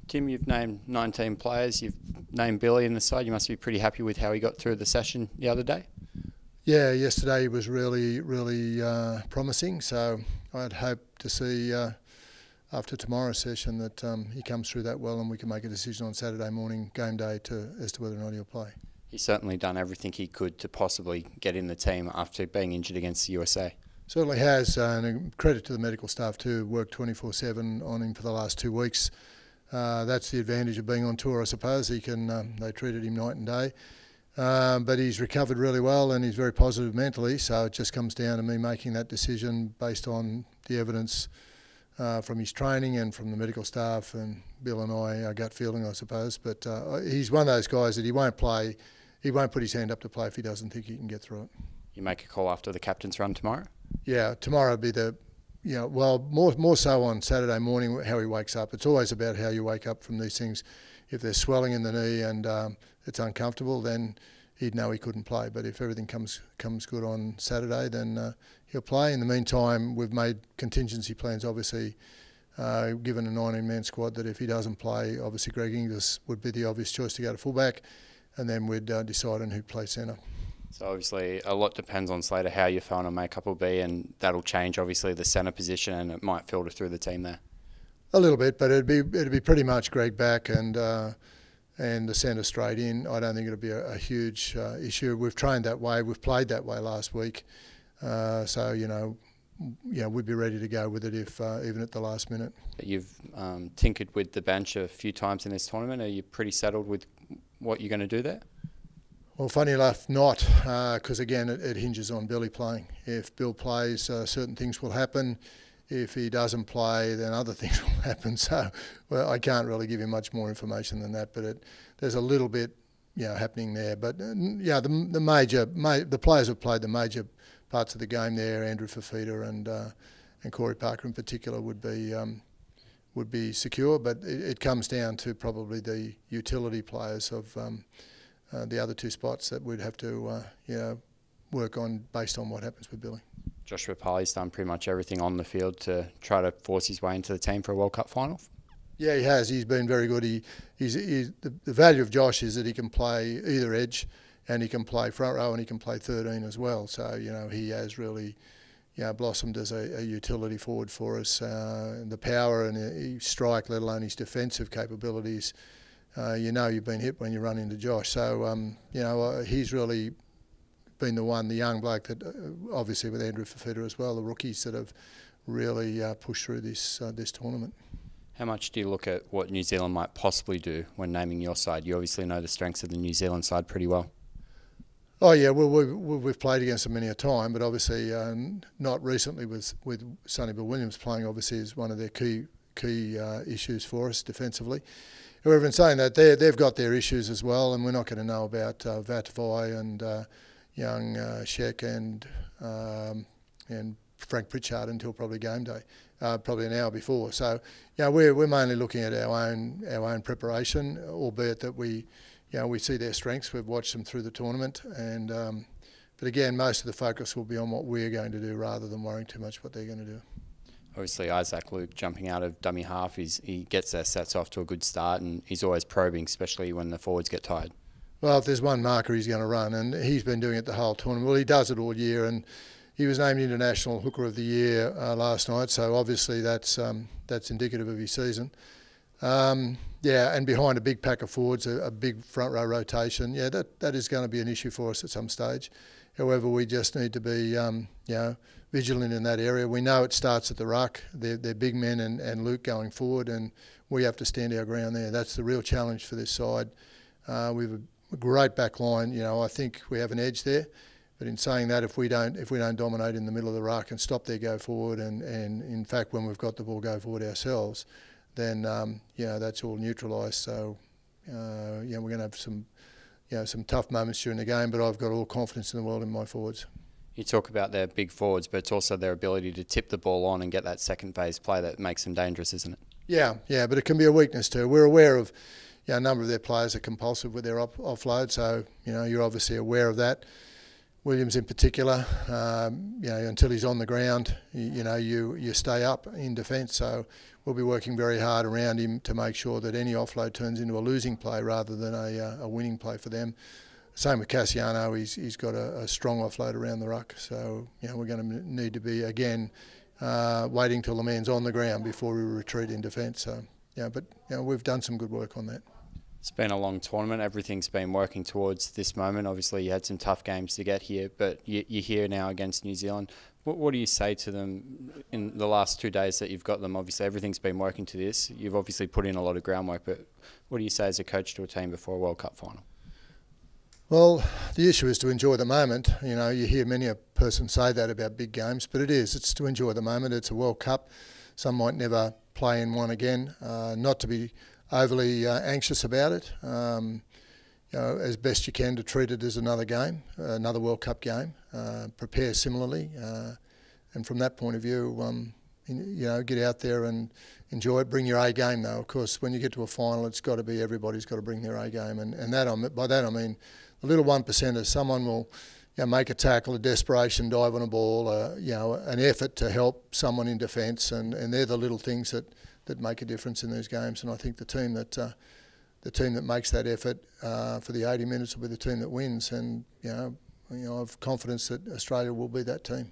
Tim, you've named 19 players. You've named Billy in the side. You must be pretty happy with how he got through the session the other day. Yeah, yesterday was really promising. So I'd hope to see after tomorrow's session that he comes through that well and we can make a decision on Saturday morning, game day, as to whether or not he'll play. He's certainly done everything he could to possibly get in the team after being injured against the USA. Certainly has, and credit to the medical staff too. Worked 24/7 on him for the last 2 weeks. That's the advantage of being on tour, I suppose. They treated him night and day. But he's recovered really well and he's very positive mentally, so it just comes down to me making that decision based on the evidence from his training and from the medical staff and Bill and I, our gut feeling, I suppose. But he's one of those guys that he won't play, he won't put his hand up to play if he doesn't think he can get through it. You make a call after the captain's run tomorrow? Yeah, tomorrow will be more so on Saturday morning how he wakes up. It's always about how you wake up from these things. If there's swelling in the knee and it's uncomfortable, then he'd know he couldn't play. But if everything comes good on Saturday, then he'll play. In the meantime, we've made contingency plans, obviously, given a 19-man squad, that if he doesn't play, obviously Greg Inglis would be the obvious choice to go to fullback, and then we'd decide on who'd play centre. So obviously a lot depends on Slater how your final makeup will be, and that'll change obviously the centre position, and it might filter through the team there. A little bit, but it'd be pretty much Greg back and the centre straight in. I don't think it'll be a huge issue. We've trained that way. We've played that way last week, so we'd be ready to go with it if even at the last minute. You've tinkered with the bench a few times in this tournament. Are you pretty settled with what you're going to do there? Well, funny enough, not, because again, it hinges on Billy playing. If Bill plays, certain things will happen. If he doesn't play, then other things will happen. So, well, I can't really give you much more information than that. But there's a little bit, happening there. But the players have played the major parts of the game there. Andrew Fafita and Corey Parker in particular would be secure. But it comes down to probably the utility players of the other two spots that we'd have to work on based on what happens with Billy. Joshua Parley's done pretty much everything on the field to try to force his way into the team for a World Cup final. Yeah, he has. He's been very good. The value of Josh is that he can play either edge, and he can play front row, and he can play 13 as well. So he has really blossomed as a utility forward for us. The power and his strike, let alone his defensive capabilities. You've been hit when you run into Josh. So he's really been the young bloke that, obviously with Andrew Fafita as well, the rookies that have really pushed through this tournament. How much do you look at what New Zealand might possibly do when naming your side? You obviously know the strengths of the New Zealand side pretty well. Oh yeah, well we've played against them many a time, but obviously not recently with Sonny Bill Williams playing. Obviously is one of their key issues for us defensively. However, in saying that, they've got their issues as well, and we're not going to know about Vatvai and young Sheck and Frank Pritchard until probably game day, probably an hour before. So, we're mainly looking at our own preparation, albeit that we see their strengths. We've watched them through the tournament, and but again, most of the focus will be on what we're going to do rather than worrying too much what they're going to do. Obviously, Isaac Luke jumping out of dummy half, he gets their sets off to a good start, and he's always probing, especially when the forwards get tired. Well, if there's one marker, he's going to run, and he's been doing it the whole tournament. Well, he does it all year, and he was named International Hooker of the Year last night, so obviously that's indicative of his season. And behind a big pack of forwards, a big front row rotation, that is going to be an issue for us at some stage. However, we just need to be vigilant in that area. We know it starts at the ruck. They're big men and Luke going forward, and we have to stand our ground there. That's the real challenge for this side. We've a great back line. I think we have an edge there. But in saying that, if we don't dominate in the middle of the ruck and stop their go forward, and in fact when we've got the ball go forward ourselves, then that's all neutralised. So we're going to have some tough moments during the game. But I've got all confidence in the world in my forwards. You talk about their big forwards, but it's also their ability to tip the ball on and get that second phase play that makes them dangerous, isn't it? Yeah, but it can be a weakness too. We're aware of a number of their players are compulsive with their offload, so you're obviously aware of that. Williams in particular, until he's on the ground, you stay up in defence. So we'll be working very hard around him to make sure that any offload turns into a losing play rather than a winning play for them. Same with Cassiano, he's got a strong offload around the ruck. So we're going to need to be again waiting till the man's on the ground before we retreat in defence. So we've done some good work on that. It's been a long tournament. Everything's been working towards this moment. Obviously, you had some tough games to get here, but you're here now against New Zealand. What do you say to them in the last 2 days that you've got them? Obviously, everything's been working to this. You've obviously put in a lot of groundwork, but what do you say as a coach to a team before a World Cup final? Well, the issue is to enjoy the moment. You hear many a person say that about big games, but it's to enjoy the moment. It's a World Cup. Some might never play in one again. Not to be overly anxious about it. As best you can to treat it as another game, another World Cup game. Prepare similarly, and from that point of view, get out there and enjoy it. Bring your A game, though. Of course, when you get to a final, it's got to be everybody's got to bring their A game, and by that I mean the little 1%er. Someone will make a tackle, a desperation dive on a ball, an effort to help someone in defence, and they're the little things that make a difference in these games. And I think the team that makes that effort for the 80 minutes will be the team that wins. And I've confidence that Australia will be that team.